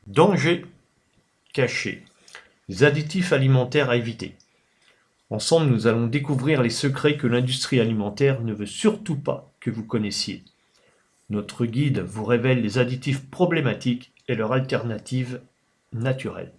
Danger caché. Les additifs alimentaires à éviter. Ensemble, nous allons découvrir les secrets que l'industrie alimentaire ne veut surtout pas que vous connaissiez. Notre guide vous révèle les additifs problématiques et leurs alternatives naturelles.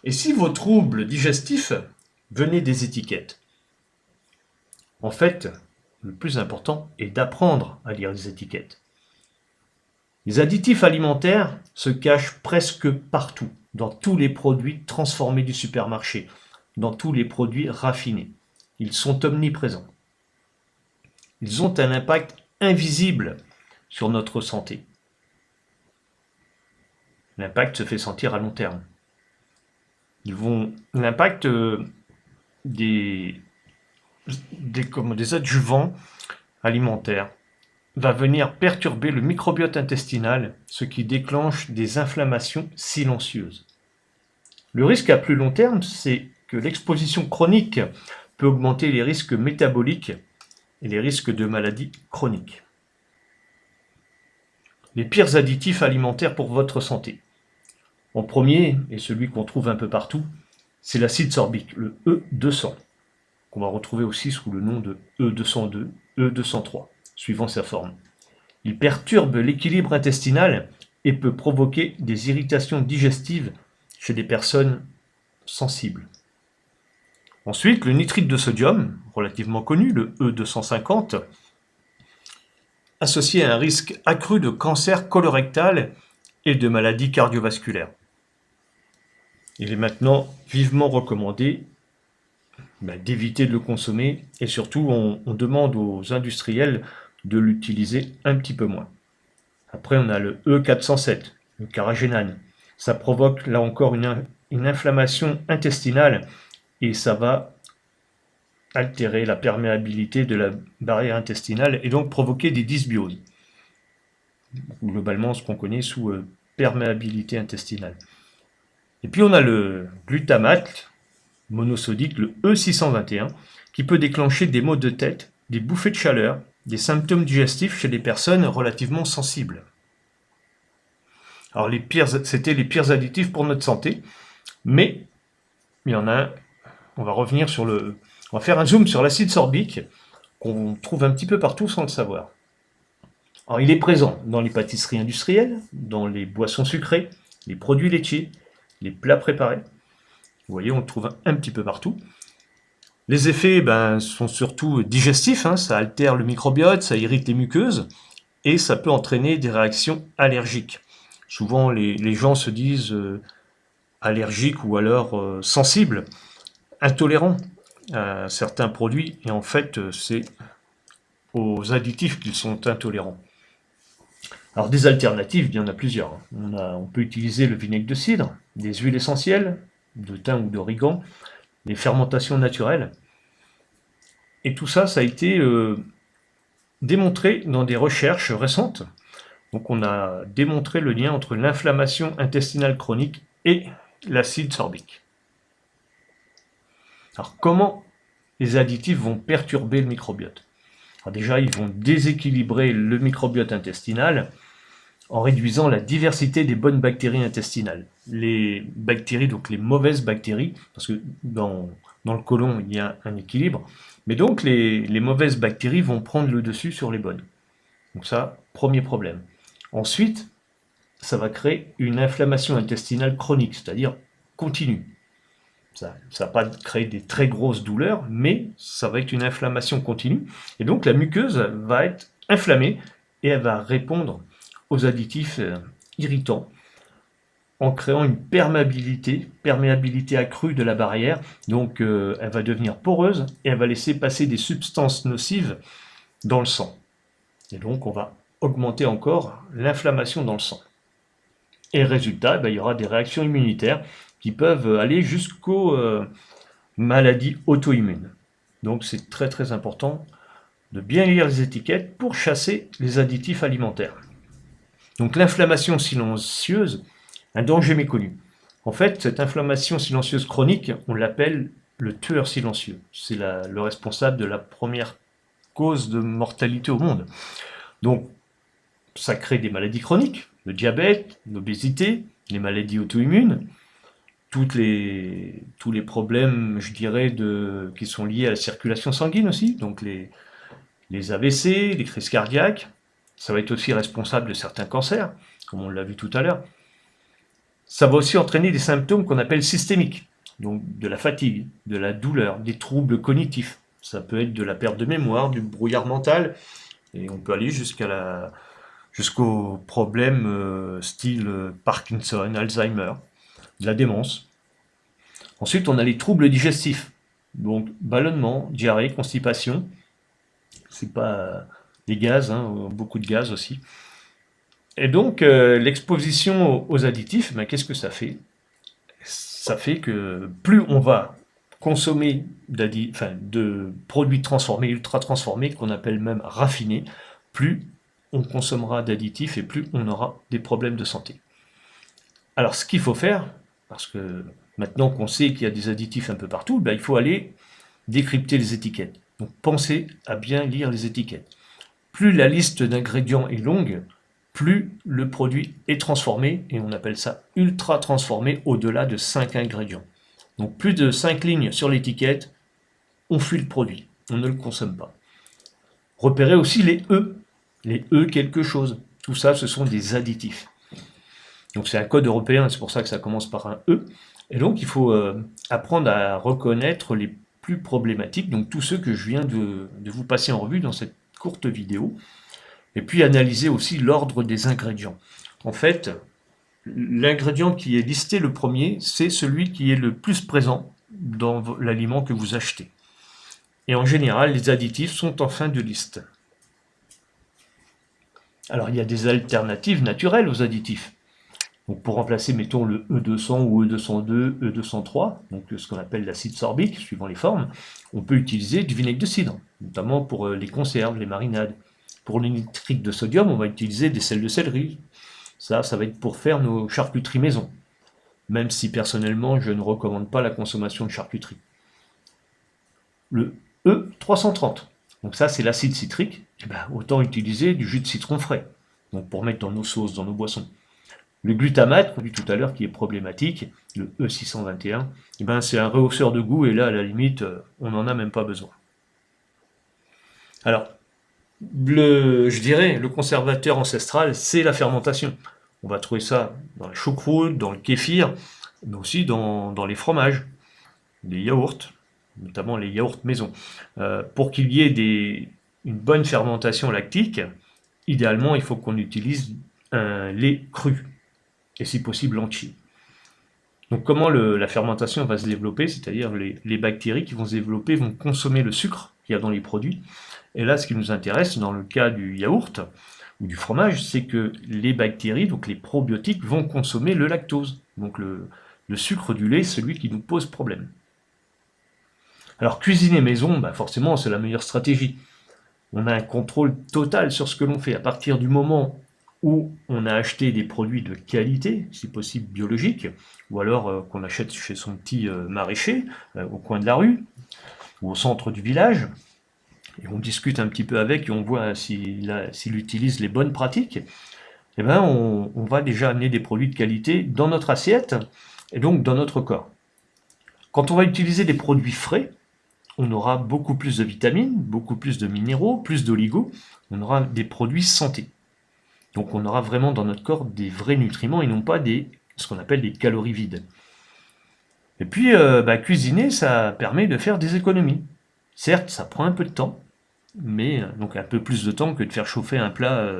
Et si vos troubles digestifs venaient des étiquettes? En fait, le plus important est d'apprendre à lire les étiquettes. Les additifs alimentaires se cachent presque partout, dans tous les produits transformés du supermarché, dans tous les produits raffinés. Ils sont omniprésents. Ils ont un impact invisible sur notre santé. L'impact se fait sentir à long terme. L'impact des adjuvants alimentaires va venir perturber le microbiote intestinal, ce qui déclenche des inflammations silencieuses. Le risque à plus long terme, c'est que l'exposition chronique peut augmenter les risques métaboliques et les risques de maladies chroniques. Les pires additifs alimentaires pour votre santé. En premier, et celui qu'on trouve un peu partout, c'est l'acide sorbique, le E200, qu'on va retrouver aussi sous le nom de E202, E203, suivant sa forme. Il perturbe l'équilibre intestinal et peut provoquer des irritations digestives chez des personnes sensibles. Ensuite, le nitrite de sodium, relativement connu, le E250, associé à un risque accru de cancer colorectal et de maladies cardiovasculaires. Il est maintenant vivement recommandé d'éviter de le consommer et surtout on demande aux industriels de l'utiliser un petit peu moins. Après on a le E407, le carragénane. Ça provoque là encore une inflammation intestinale et ça va altérer la perméabilité de la barrière intestinale et donc provoquer des dysbioses. Globalement ce qu'on connaît sous perméabilité intestinale. Et puis on a le glutamate monosodique, le E621, qui peut déclencher des maux de tête, des bouffées de chaleur, des symptômes digestifs chez des personnes relativement sensibles. Alors c'était les pires additifs pour notre santé, mais il y en a un, on va faire un zoom sur l'acide sorbique, qu'on trouve un petit peu partout sans le savoir. Alors il est présent dans les pâtisseries industrielles, dans les boissons sucrées, les produits laitiers, les plats préparés. Vous voyez, on le trouve un petit peu partout. Les effets sont surtout digestifs, ça altère le microbiote, ça irrite les muqueuses, et ça peut entraîner des réactions allergiques. Souvent, les gens se disent allergiques ou alors sensibles, intolérants à certains produits, et en fait, c'est aux additifs qu'ils sont intolérants. Alors des alternatives, il y en a plusieurs. On peut utiliser le vinaigre de cidre, des huiles essentielles, de thym ou d'origan, les fermentations naturelles. Et tout ça, ça a été démontré dans des recherches récentes. Donc on a démontré le lien entre l'inflammation intestinale chronique et l'acide sorbique. Alors comment les additifs vont perturber le microbiote? Alors déjà, ils vont déséquilibrer le microbiote intestinal en réduisant la diversité des bonnes bactéries intestinales. Les bactéries, donc les mauvaises bactéries, parce que dans le côlon, il y a un équilibre, mais donc les mauvaises bactéries vont prendre le dessus sur les bonnes. Donc ça, premier problème. Ensuite, ça va créer une inflammation intestinale chronique, c'est-à-dire continue. Ça va pas créer des très grosses douleurs, mais ça va être une inflammation continue. Et donc la muqueuse va être inflammée et elle va répondre aux additifs irritants en créant une perméabilité accrue de la barrière. Donc elle va devenir poreuse et elle va laisser passer des substances nocives dans le sang. Et donc on va augmenter encore l'inflammation dans le sang. Et résultat, il y aura des réactions immunitaires qui peuvent aller jusqu'aux maladies auto-immunes. Donc c'est très très important de bien lire les étiquettes pour chasser les additifs alimentaires. Donc l'inflammation silencieuse, un danger méconnu. En fait, cette inflammation silencieuse chronique, on l'appelle le tueur silencieux. C'est le responsable de la première cause de mortalité au monde. Donc ça crée des maladies chroniques, le diabète, l'obésité, les maladies auto-immunes, tous les problèmes, je dirais, qui sont liés à la circulation sanguine aussi, donc les AVC, les crises cardiaques. Ça va être aussi responsable de certains cancers, comme on l'a vu tout à l'heure. Ça va aussi entraîner des symptômes qu'on appelle systémiques, donc de la fatigue, de la douleur, des troubles cognitifs. Ça peut être de la perte de mémoire, du brouillard mental, et on peut aller jusqu'aux problèmes style Parkinson, Alzheimer, de la démence. Ensuite, on a les troubles digestifs, donc ballonnement, diarrhée, constipation. C'est pas les gaz, hein, beaucoup de gaz aussi. Et donc, l'exposition aux additifs, ben, qu'est-ce que ça fait? Ça fait que plus on va consommer de produits transformés, ultra transformés, qu'on appelle même raffinés, plus on consommera d'additifs et plus on aura des problèmes de santé. Alors, ce qu'il faut faire, parce que maintenant qu'on sait qu'il y a des additifs un peu partout, ben, il faut aller décrypter les étiquettes. Donc, pensez à bien lire les étiquettes. Plus la liste d'ingrédients est longue, plus le produit est transformé, et on appelle ça ultra transformé au-delà de 5 ingrédients. Donc plus de 5 lignes sur l'étiquette, on fuit le produit, on ne le consomme pas. Repérez aussi les E quelque chose. Tout ça, ce sont des additifs. Donc c'est un code européen, c'est pour ça que ça commence par un E. Et donc il faut apprendre à reconnaître les plus problématiques, donc tous ceux que je viens de vous passer en revue dans cette courte vidéo. Et puis analyser aussi l'ordre des ingrédients. En fait, l'ingrédient qui est listé le premier, c'est celui qui est le plus présent dans l'aliment que vous achetez. Et en général, les additifs sont en fin de liste. Alors, il y a des alternatives naturelles aux additifs. Donc, pour remplacer, mettons, le E200 ou E202, E203, donc ce qu'on appelle l'acide sorbique, suivant les formes, on peut utiliser du vinaigre de cidre, notamment pour les conserves, les marinades. Pour le nitrite de sodium, on va utiliser des sels de céleri. Ça va être pour faire nos charcuteries maison. Même si personnellement, je ne recommande pas la consommation de charcuterie. Le E330, donc ça c'est l'acide citrique, et ben, autant utiliser du jus de citron frais, donc pour mettre dans nos sauces, dans nos boissons. Le glutamate, qu'on a vu tout à l'heure, qui est problématique, le E621, et ben, c'est un rehausseur de goût, et là, à la limite, on n'en a même pas besoin. Alors, je dirais, le conservateur ancestral, c'est la fermentation. On va trouver ça dans la choucroute, dans le kéfir, mais aussi dans les fromages, les yaourts, notamment les yaourts maison. Pour qu'il y ait une bonne fermentation lactique, idéalement, il faut qu'on utilise un lait cru, et si possible entier. Donc comment la fermentation va se développer, c'est-à-dire les bactéries qui vont se développer vont consommer le sucre qu'il y a dans les produits. Et là, ce qui nous intéresse dans le cas du yaourt ou du fromage, c'est que les bactéries, donc les probiotiques, vont consommer le lactose, donc le sucre du lait, celui qui nous pose problème. Alors cuisiner maison, bah forcément, c'est la meilleure stratégie. On a un contrôle total sur ce que l'on fait. À partir du moment où on a acheté des produits de qualité, si possible biologiques, ou alors qu'on achète chez son petit maraîcher, au coin de la rue, ou au centre du village, et on discute un petit peu avec et on voit s'il utilise les bonnes pratiques, eh ben on va déjà amener des produits de qualité dans notre assiette et donc dans notre corps. Quand on va utiliser des produits frais, on aura beaucoup plus de vitamines, beaucoup plus de minéraux, plus d'oligo, on aura des produits santé. Donc on aura vraiment dans notre corps des vrais nutriments et non pas ce qu'on appelle des calories vides. Et puis cuisiner, ça permet de faire des économies. Certes, ça prend un peu de temps, mais donc un peu plus de temps que de faire chauffer un plat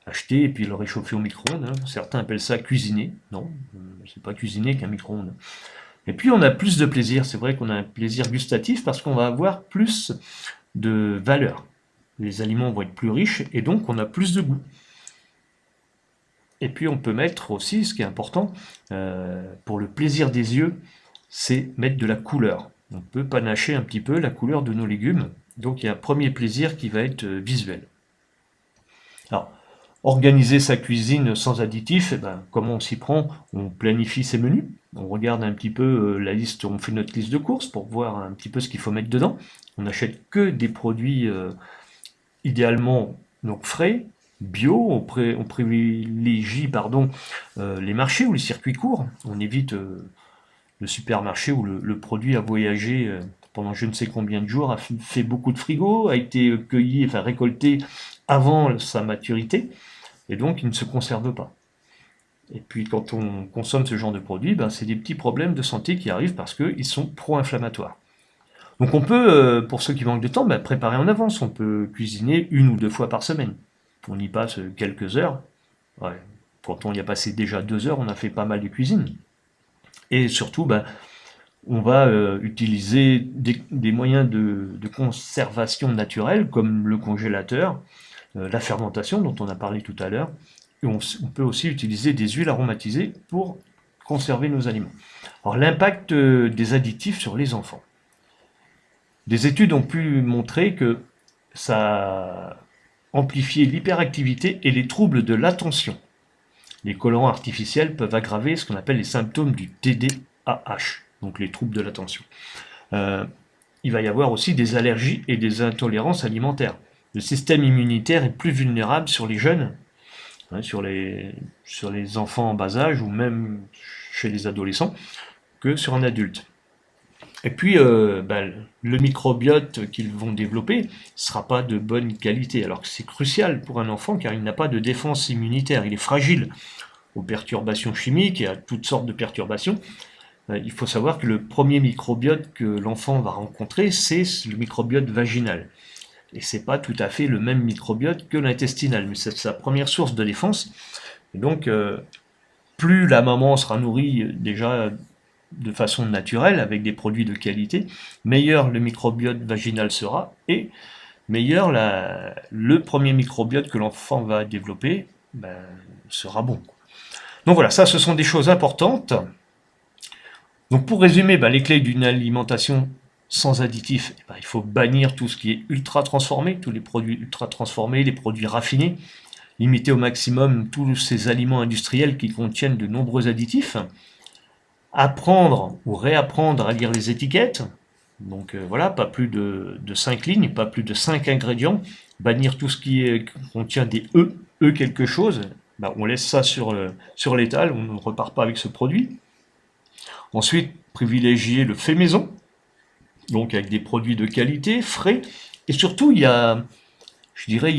acheté et puis le réchauffer au micro-ondes. Certains appellent ça cuisiner. Non, c'est pas cuisiner qu'un micro-ondes. Et puis on a plus de plaisir. C'est vrai qu'on a un plaisir gustatif parce qu'on va avoir plus de valeur. Les aliments vont être plus riches et donc on a plus de goût. Et puis on peut mettre aussi, ce qui est important, pour le plaisir des yeux, c'est mettre de la couleur. On peut panacher un petit peu la couleur de nos légumes. Donc il y a un premier plaisir qui va être visuel. Alors, organiser sa cuisine sans additifs, eh ben, comment on s'y prend? On planifie ses menus, on regarde un petit peu la liste, on fait notre liste de courses pour voir un petit peu ce qu'il faut mettre dedans. On n'achète que des produits idéalement donc frais, bio, on privilégie les marchés ou les circuits courts, on évite le supermarché où le produit a voyagé pendant je ne sais combien de jours, a fait beaucoup de frigo, a été cueilli, enfin récolté avant sa maturité, et donc il ne se conserve pas. Et puis quand on consomme ce genre de produits, ben, c'est des petits problèmes de santé qui arrivent parce qu'ils sont pro-inflammatoires. Donc on peut, pour ceux qui manquent de temps, ben, préparer en avance. On peut cuisiner 1 ou 2 fois par semaine. On y passe quelques heures. Ouais. Quand on y a passé déjà 2 heures, on a fait pas mal de cuisine. Et surtout, ben, on va utiliser des moyens de conservation naturelle, comme le congélateur, la fermentation dont on a parlé tout à l'heure. Et on peut aussi utiliser des huiles aromatisées pour conserver nos aliments. Alors l'impact des additifs sur les enfants. Des études ont pu montrer que ça amplifiait l'hyperactivité et les troubles de l'attention. Les colorants artificiels peuvent aggraver ce qu'on appelle les symptômes du TDAH, donc les troubles de l'attention. Il va y avoir aussi des allergies et des intolérances alimentaires. Le système immunitaire est plus vulnérable sur les jeunes, hein, sur les enfants en bas âge ou même chez les adolescents, que sur un adulte. Et puis, le microbiote qu'ils vont développer ne sera pas de bonne qualité, alors que c'est crucial pour un enfant car il n'a pas de défense immunitaire, il est fragile aux perturbations chimiques et à toutes sortes de perturbations. Il faut savoir que le premier microbiote que l'enfant va rencontrer, c'est le microbiote vaginal. Et c'est pas tout à fait le même microbiote que l'intestinal, mais c'est sa première source de défense. Et donc, plus la maman sera nourrie déjà de façon naturelle, avec des produits de qualité, meilleur le microbiote vaginal sera, et meilleur le premier microbiote que l'enfant va développer sera bon. Donc voilà, ça ce sont des choses importantes. Donc pour résumer, les clés d'une alimentation sans additifs, il faut bannir tout ce qui est ultra transformé, tous les produits ultra transformés, les produits raffinés, limiter au maximum tous ces aliments industriels qui contiennent de nombreux additifs, apprendre ou réapprendre à lire les étiquettes, donc voilà, pas plus de 5 lignes, pas plus de 5 ingrédients, bannir tout ce qui contient des E quelque chose, on laisse ça sur l'étal, on ne repart pas avec ce produit. Ensuite, privilégier le fait maison, donc avec des produits de qualité, frais, et surtout il y a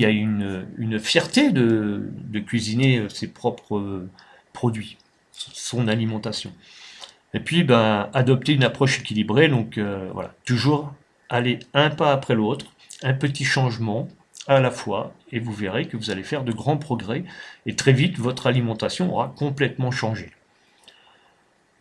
une fierté de cuisiner ses propres produits, son alimentation. Et puis, adopter une approche équilibrée, donc voilà, toujours aller un pas après l'autre, un petit changement à la fois, et vous verrez que vous allez faire de grands progrès, et très vite, votre alimentation aura complètement changé.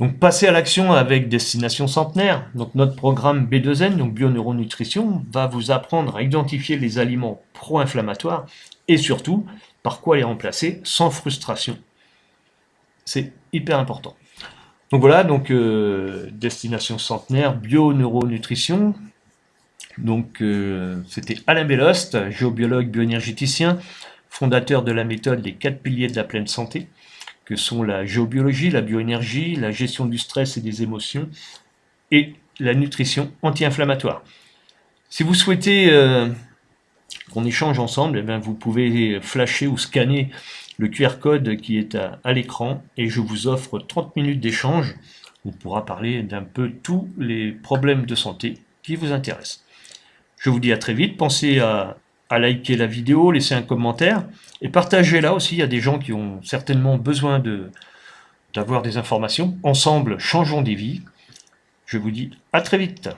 Donc, passer à l'action avec Destination Centenaire, donc notre programme B2N, donc Bio-Neuronutrition, va vous apprendre à identifier les aliments pro-inflammatoires, et surtout, par quoi les remplacer sans frustration. C'est hyper important. Donc voilà, Destination Centenaire, Bio-Neuronutrition. Donc c'était Alain Bellost, géobiologue bioénergéticien, fondateur de la méthode des 4 piliers de la pleine santé, que sont la géobiologie, la bioénergie, la gestion du stress et des émotions, et la nutrition anti-inflammatoire. Si vous souhaitez qu'on échange ensemble, vous pouvez flasher ou scanner le QR code qui est à l'écran et je vous offre 30 minutes d'échange. On pourra parler d'un peu tous les problèmes de santé qui vous intéressent. Je vous dis à très vite. Pensez à liker la vidéo, laisser un commentaire et partagez-la aussi. Il y a des gens qui ont certainement besoin d'avoir des informations. Ensemble, changeons des vies. Je vous dis à très vite.